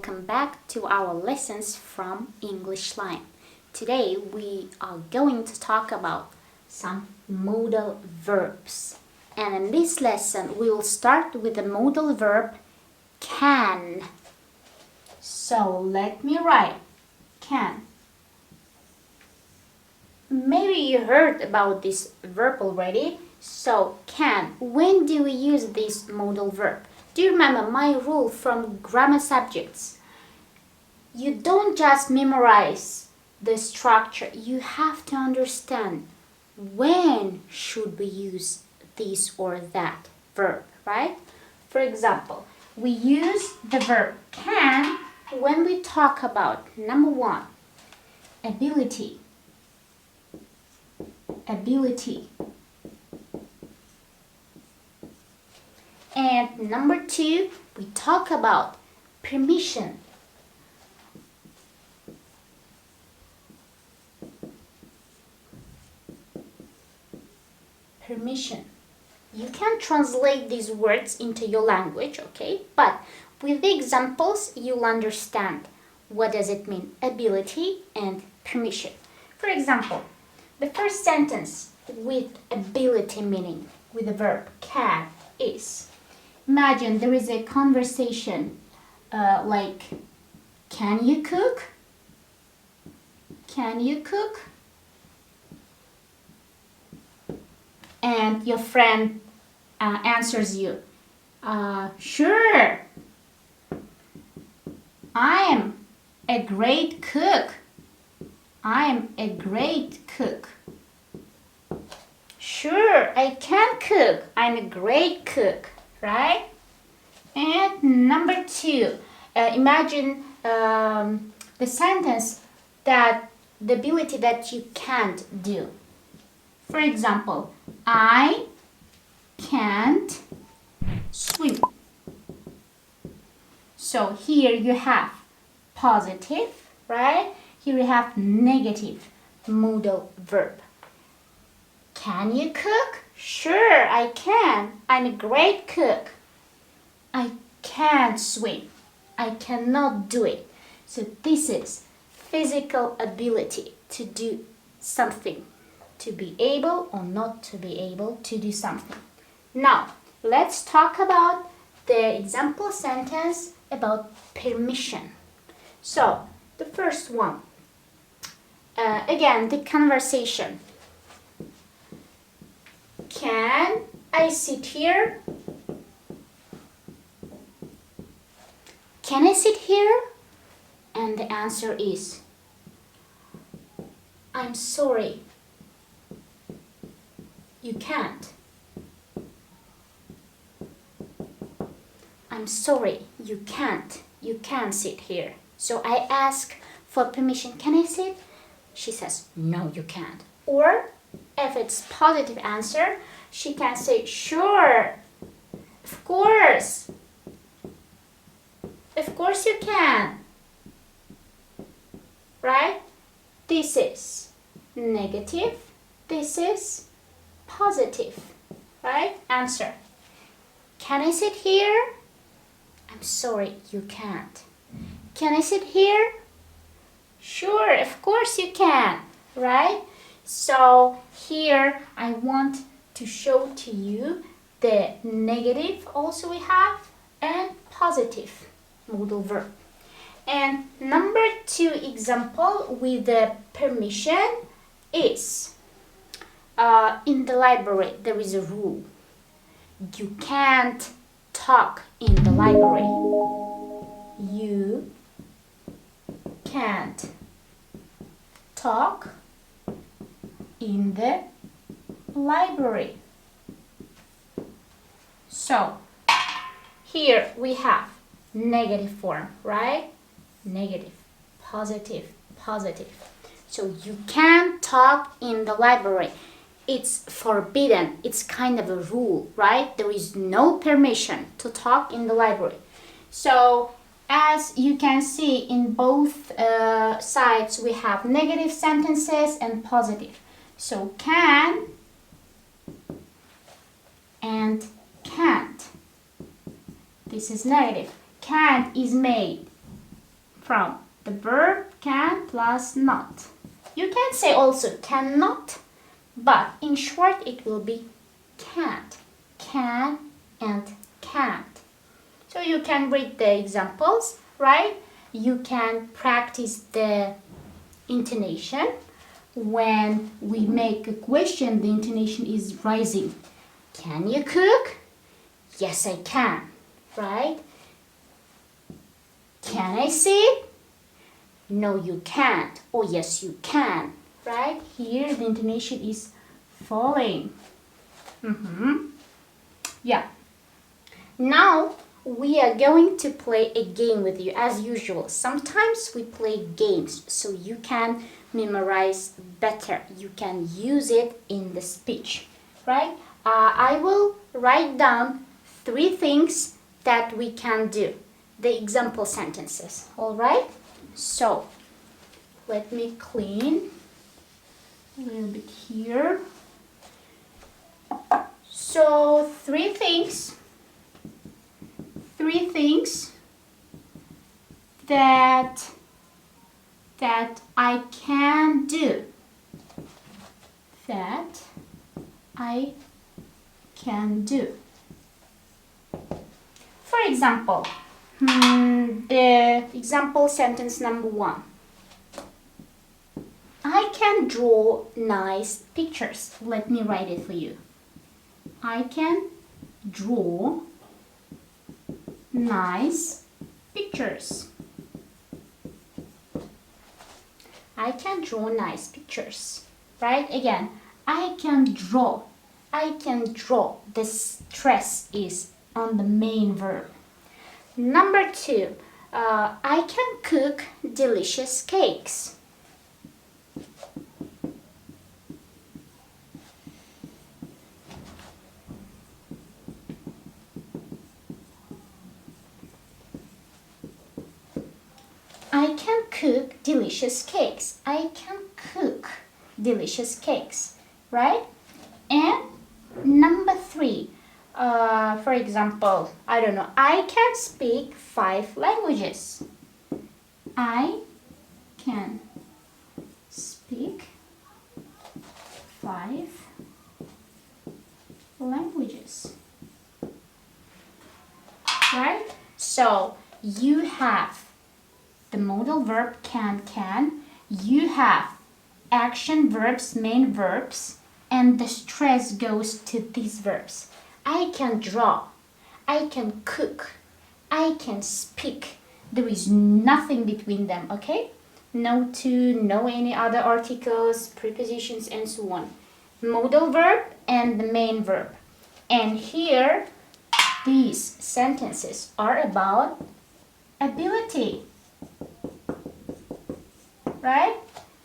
welcome back to our lessons from EnglishLime. Today we are going to talk about some modal verbs. And in this lesson we will start with the modal verb can. So let me write can. Maybe you heard about this verb already. So can. When do we use this modal verb? Do you remember my rule from grammar subjects? You don't just memorize the structure. You have to understand when should we use this or that verb, right? For example, we use the verb can when we talk about number one, ability. Ability. And number two, we talk about permission. Permission. You can translate these words into your language, okay? But with the examples, you'll understand what does it mean, ability and permission. For example, the first sentence with ability meaning, with the verb can, is. Imagine there is a conversation like, can you cook? Can you cook? And your friend answers you, sure, I am a great cook. I am a great cook. Sure, I can cook. I'm a great cook, right? And number two, imagine the sentence that the ability that you can't do. For example, I can't swim. So here you have positive, right? Here you have negative modal verb. Can you cook? Sure, I can. I'm a great cook. I can't swim. I cannot do it. So this is physical ability to do something. To be able or not to be able to do something. Now, let's talk about the example sentence about permission. So, the first one. Again, the conversation. Can I sit here? Can I sit here? And the answer is, I'm sorry. You can't. I'm sorry, you can't. You can't sit here. So I ask for permission. Can I sit? She says, no, you can't. Or if it's positive answer, she can say, sure, of course. Of course you can. Right? This is negative. This is positive, right? Answer. Can I sit here? I'm sorry, you can't. Can I sit here? Sure, of course you can, right? So here I want to show to you the negative also we have and positive modal verb. And number two example with the permission is in the library, there is a rule. You can't talk in the library. You can't talk in the library. So, here we have negative form, right? Negative, positive, positive. So, you can't talk in the library. It's forbidden. It's kind of a rule, right? There is no permission to talk in the library. So, as you can see in both sides, we have negative sentences and positive. So, can and can't. This is negative. Can't is made from the verb can plus not. You can say also cannot, but in short it will be can't. Can and can't. So you can read the examples, right? You can practice the intonation. When we make a question, the intonation is rising. Can you cook? Yes, I can, right? Can I sit? No, you can't. Oh, yes, you can, right? Here the intonation is falling. Yeah. Now we are going to play a game with you as usual. Sometimes we play games so you can memorize better. You can use it in the speech, right? I will write down 3 things that we can do. The example sentences, all right? So, let me clean a little bit here. So, 3 things that I can do. That I can do. For example, the example sentence number 1. I can draw nice pictures. Let me write it for you. I can draw nice pictures. I can draw nice pictures. Right? Again, I can draw. I can draw. The stress is on the main verb. Number 2, I can cook delicious cakes. I can cook delicious cakes. I can cook delicious cakes, right? And number 3, for example, I don't know, I can speak 5 languages. I can speak 5 languages. Right? So you have the modal verb can. You have action verbs, main verbs, and the stress goes to these verbs. I can draw. I can cook. I can speak. There is nothing between them, okay? No to, no any other articles, prepositions, and so on. Modal verb and the main verb. And here, these sentences are about ability. Right?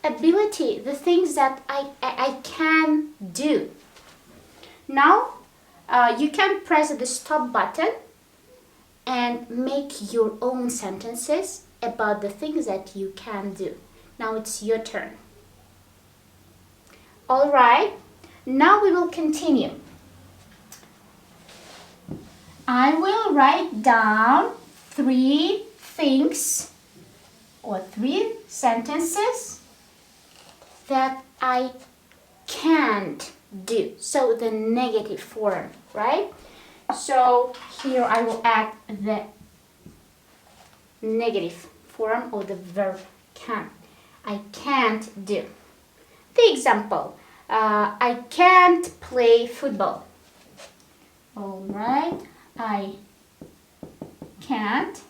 Ability, the things that I can do. Now, you can press the stop button and make your own sentences about the things that you can do. Now it's your turn. All right, now we will continue. I will write down 3 things or 3 sentences that I can't do. So the negative form, right? So here I will add the negative form of the verb can. I can't do. The example, I can't play football. All right, I can't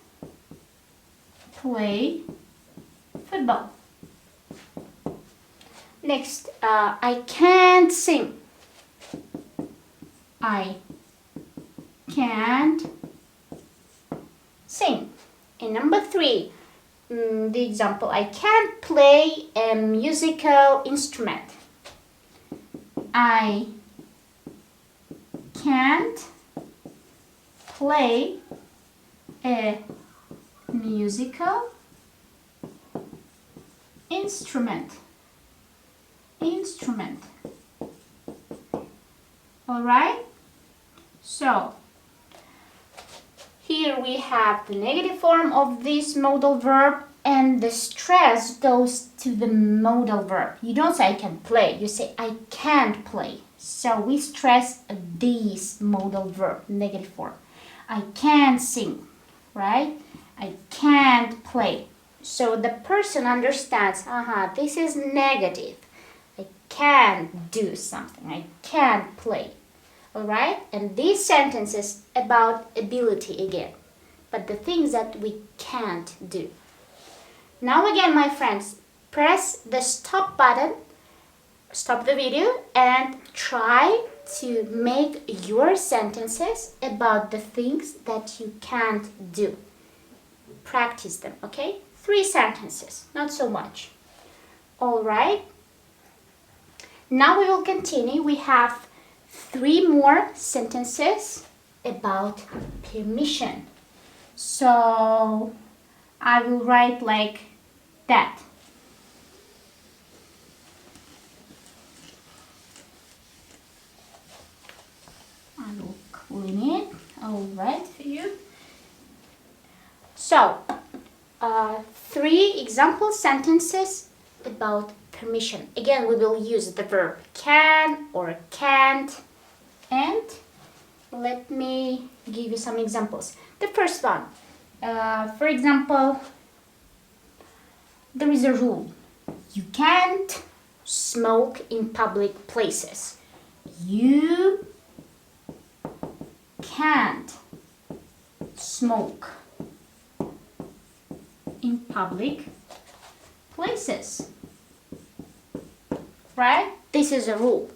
play football. Next, I can't sing. I can't sing. And number 3, the example, I can't play a musical instrument. I can't play a musical instrument. All right? So, here we have the negative form of this modal verb And the stress goes to the modal verb. You don't say I can play, you say I can't play. So we stress this modal verb, negative form. I can't sing, right? I can't play. So the person understands, this is negative. I can't do something. I can't play. Alright? And this sentence is about ability again. But the things that we can't do. Now again, my friends, press the stop button, stop the video, and try to make your sentences about the things that you can't do. Practice them, okay? 3 sentences, not so much. All right. Now we will continue. We have 3 more sentences about permission. So I will write like that. I will clean it. All right for you. So, 3 example sentences about permission. Again, we will use the verb can or can't. And let me give you some examples. The first one, for example, there is a rule. You can't smoke in public places. You can't smoke in public places. Right? This is a rule.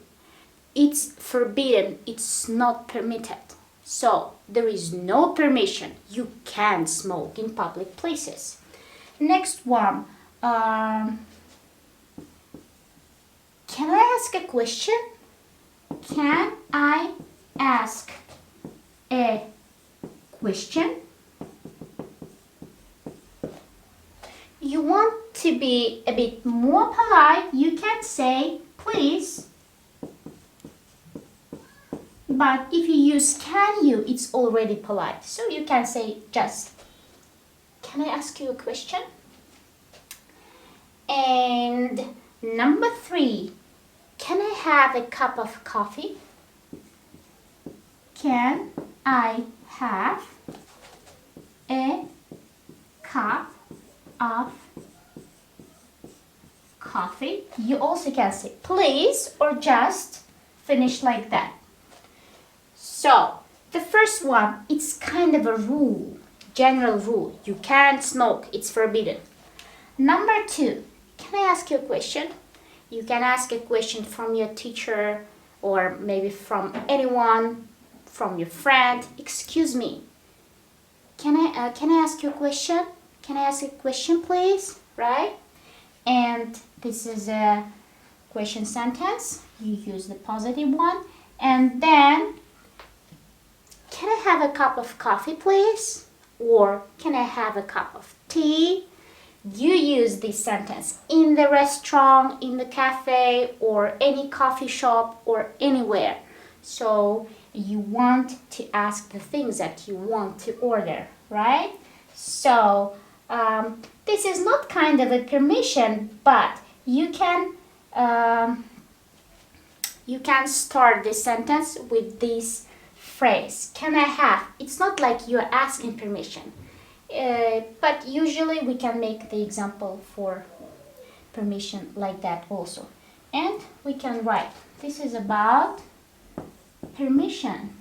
It's forbidden. It's not permitted. So, there is no permission. You can't smoke in public places. Next one. Can I ask a question? Can I ask a question? You want to be a bit more polite, you can say please. But if you use can you, it's already polite. So you can say just, can I ask you a question? And number 3, can I have a cup of coffee? Can I have a cup of coffee? You also can say please or just finish like that. So, the first one, it's kind of a rule, general rule. You can't smoke, it's forbidden. Number 2, can I ask you a question? You can ask a question from your teacher or maybe from anyone, from your friend. Excuse me, can I ask you a question? Can I ask a question, please? Right? And this is a question sentence. You use the positive one. And then, can I have a cup of coffee, please? Or, can I have a cup of tea? You use this sentence in the restaurant, in the cafe, or any coffee shop, or anywhere. So, you want to ask the things that you want to order, right? So, this is not kind of a permission, but you can start this sentence with this phrase, can I have? It's not like you're asking permission, but usually we can make the example for permission like that also. And we can write, this is about permission.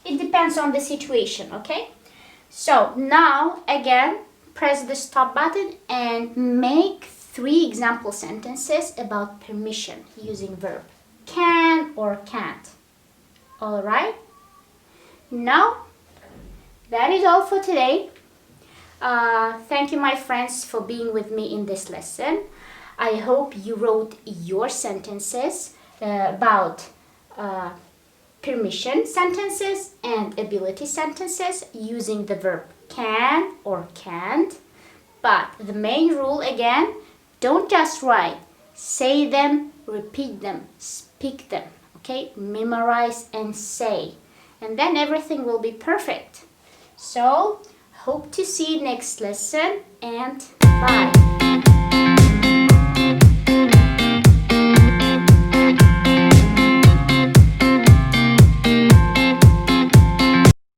It depends on the situation, okay? So now again, press the stop button and make 3 example sentences about permission using verb can or can't. All right? Now, that is all for today. Thank you, my friends, for being with me in this lesson. I hope you wrote your sentences about permission sentences and ability sentences using the verb can or can't. But the main rule again, don't just write. Say them, repeat them, speak them. Okay? Memorize and say. And then everything will be perfect. So, Hope to see you next lesson and bye.